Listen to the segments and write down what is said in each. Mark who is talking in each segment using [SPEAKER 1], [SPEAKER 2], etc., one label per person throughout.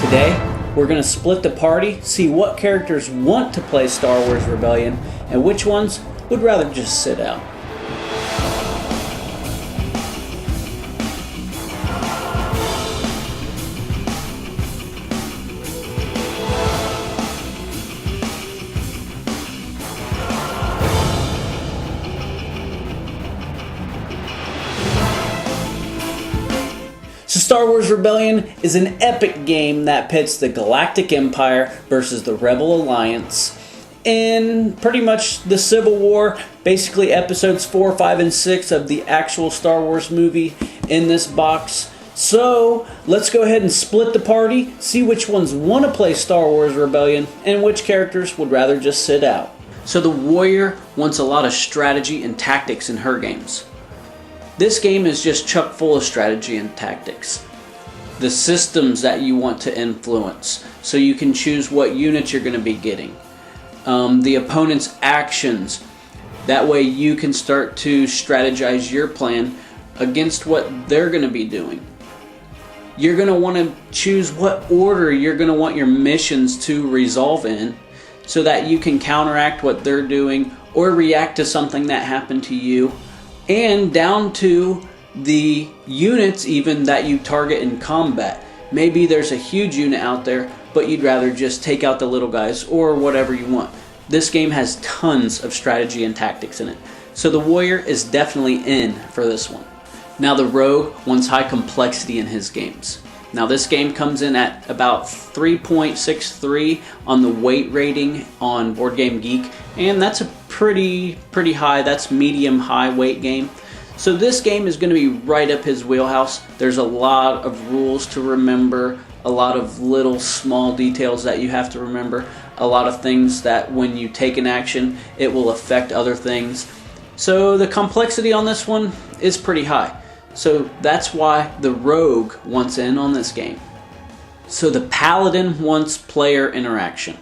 [SPEAKER 1] Today, we're going to split the party, see what characters want to play Star Wars Rebellion, and which ones would rather just sit out. So Star Wars Rebellion is an epic game that pits the Galactic Empire versus the Rebel Alliance in pretty much the Civil War, basically episodes 4, 5, and 6 of the actual Star Wars movie in this box. So let's go ahead and split the party, see which ones want to play Star Wars Rebellion and which characters would rather just sit out. So the Warrior wants a lot of strategy and tactics in her games. This game is just chock full of strategy and tactics. The systems that you want to influence, so you can choose what units you're going to be getting. The opponent's actions, that way you can start to strategize your plan against what they're going to be doing. You're going to want to choose what order you're going to want your missions to resolve in, so that you can counteract what they're doing or react to something that happened to you. And down to the units even that you target in combat. Maybe there's a huge unit out there, but you'd rather just take out the little guys or whatever you want. This game has tons of strategy and tactics in it. So the Warrior is definitely in for this one. Now the Rogue wants high complexity in his games. Now this game comes in at about 3.63 on the weight rating on Board Game Geek, and that's a pretty high, that's medium high weight game. So this game is going to be right up his wheelhouse. There's a lot of rules to remember, a lot of little small details that you have to remember, a lot of things that when you take an action it will affect other things. So the complexity on this one is pretty high. So that's why the Rogue wants in on this game. So the Paladin wants player interaction.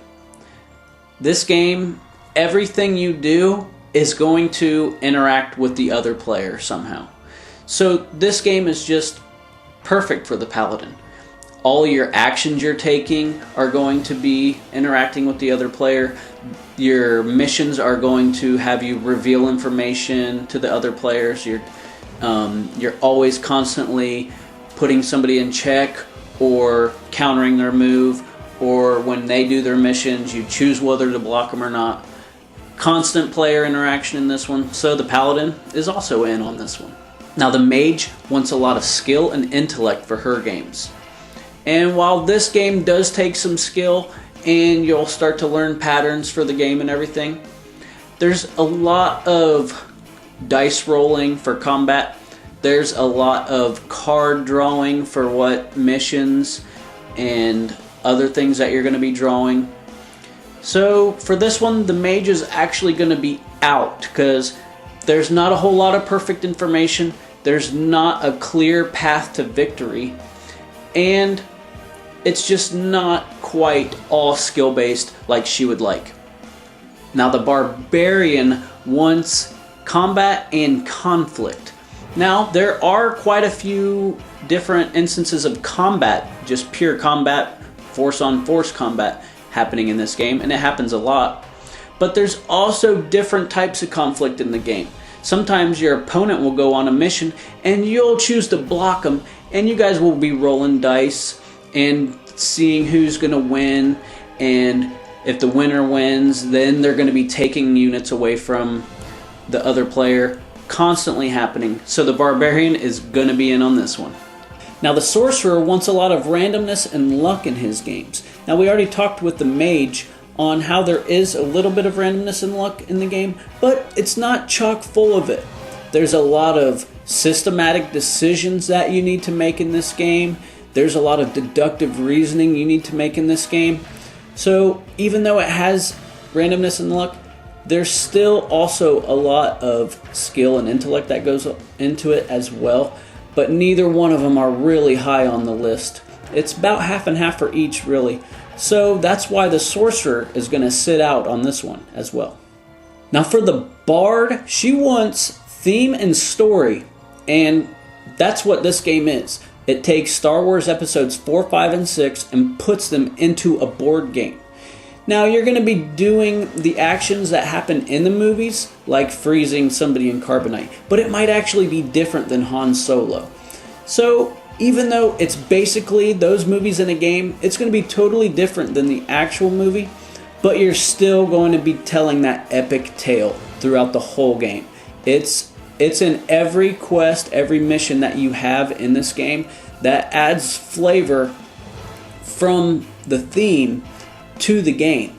[SPEAKER 1] This game, everything you do is going to interact with the other player somehow. So this game is just perfect for the Paladin. All your actions you're taking are going to be interacting with the other player. Your missions are going to have you reveal information to the other players. You're always constantly putting somebody in check or countering their move, or when they do their missions, you choose whether to block them or not. Constant player interaction in this one, so the Paladin is also in on this one. Now the Mage wants a lot of skill and intellect for her games. And while this game does take some skill and you'll start to learn patterns for the game and everything, there's a lot of dice rolling for combat. There's a lot of card drawing for what missions and other things that you're going to be drawing. So for this one, the Mage is actually going to be out because there's not a whole lot of perfect information. There's not a clear path to victory. And it's just not quite all skill-based like she would like. Now the Barbarian wants combat and conflict. Now there are quite a few different instances of combat, just pure combat, force on force combat happening in this game, and it happens a lot. But there's also different types of conflict in the game. Sometimes your opponent will go on a mission and you'll choose to block them, and you guys will be rolling dice and seeing who's going to win, and if the winner wins, then they're going to be taking units away from the other player. Constantly happening. So the Barbarian is going to be in on this one. Now the Sorcerer wants a lot of randomness and luck in his games. Now we already talked with the Mage on how there is a little bit of randomness and luck in the game, but it's not chock full of it. There's a lot of systematic decisions that you need to make in this game. There's a lot of deductive reasoning you need to make in this game. So even though it has randomness and luck, there's still also a lot of skill and intellect that goes into it as well, but neither one of them are really high on the list. It's about half and half for each, really. So that's why the Sorcerer is going to sit out on this one as well. Now for the Bard, she wants theme and story, and that's what this game is. It takes Star Wars Episodes 4, 5, and 6 and puts them into a board game. Now, you're going to be doing the actions that happen in the movies, like freezing somebody in carbonite, but it might actually be different than Han Solo. So, even though it's basically those movies in a game, it's going to be totally different than the actual movie, but you're still going to be telling that epic tale throughout the whole game. It's in every quest, every mission that you have in this game that adds flavor from the theme to the game.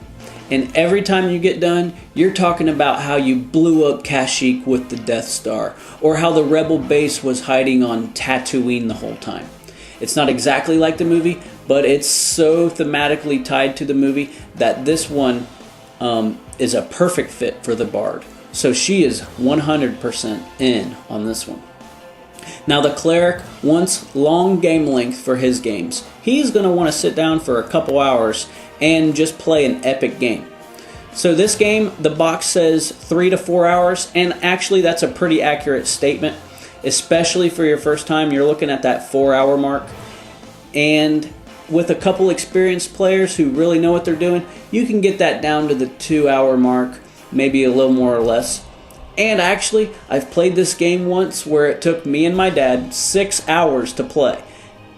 [SPEAKER 1] And every time you get done, you're talking about how you blew up Kashyyyk with the Death Star, or how the Rebel base was hiding on Tatooine the whole time. It's not exactly like the movie, but it's so thematically tied to the movie that this one is a perfect fit for the Bard. So she is 100% in on this one. Now the Cleric wants long game length for his games. He's going to want to sit down for a couple hours and just play an epic game. So this game, the box says 3 to 4 hours, and actually that's a pretty accurate statement, especially for your first time. You're looking at that 4-hour mark. And with a couple experienced players who really know what they're doing, you can get that down to the 2-hour mark, maybe a little more or less. And actually, I've played this game once where it took me and my dad 6 hours to play.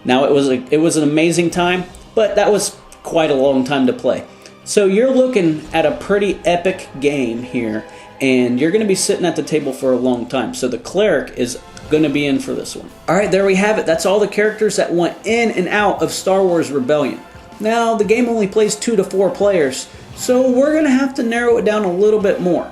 [SPEAKER 1] Now it was an amazing time, but that was quite a long time to play. So you're looking at a pretty epic game here, and you're going to be sitting at the table for a long time. So the Cleric is going to be in for this one. Alright, there we have it. That's all the characters that went in and out of Star Wars Rebellion. Now, the game only plays 2 to 4 players, so we're going to have to narrow it down a little bit more.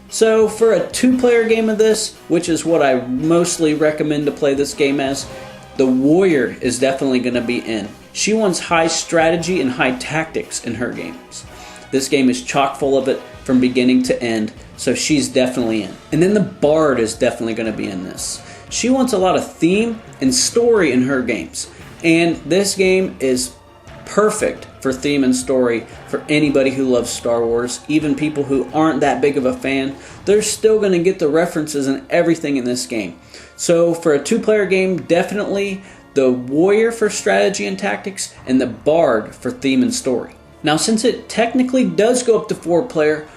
[SPEAKER 1] So for a 2-player game of this, which is what I mostly recommend to play this game as, the Warrior is definitely going to be in. She wants high strategy and high tactics in her games. This game is chock full of it from beginning to end, so she's definitely in. And then the Bard is definitely going to be in this. She wants a lot of theme and story in her games, and this game is perfect for theme and story for anybody who loves Star Wars. Even people who aren't that big of a fan, they're still going to get the references and everything in this game. So for a 2-player game, definitely the Warrior for strategy and tactics, and the Bard for theme and story. Now, since it technically does go up to 4-player,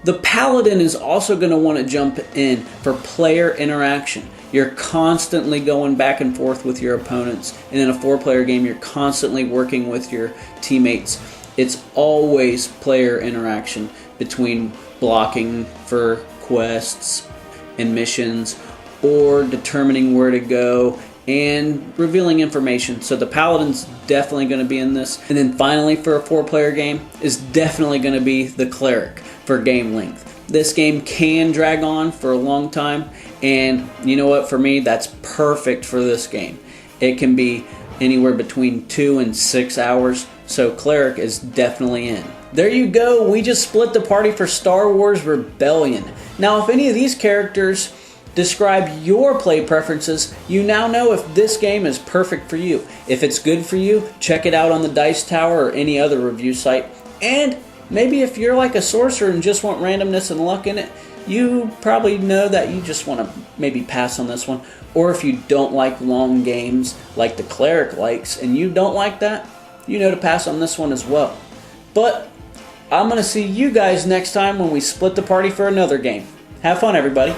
[SPEAKER 1] the Paladin is also going to want to jump in for player interaction. You're constantly going back and forth with your opponents, and in a 4-player game, you're constantly working with your teammates. It's always player interaction between blocking for quests and missions, or determining where to go, and revealing information. So the Paladin's definitely going to be in this. And then finally, for a 4-player game, is definitely going to be the Cleric for game length. This game can drag on for a long time, and you know what, for me, that's perfect for this game. It can be anywhere between 2 and 6 hours, so Cleric is definitely in. There you go, we just split the party for Star Wars Rebellion. Now, if any of these characters describe your play preferences, you now know if this game is perfect for you. If it's good for you, check it out on the Dice Tower or any other review site. And maybe if you're like a sorcerer and just want randomness and luck in it, you probably know that you just want to maybe pass on this one. Or if you don't like long games like the Cleric likes, and you don't like that, you know to pass on this one as well. But I'm going to see you guys next time when we split the party for another game. Have fun, everybody.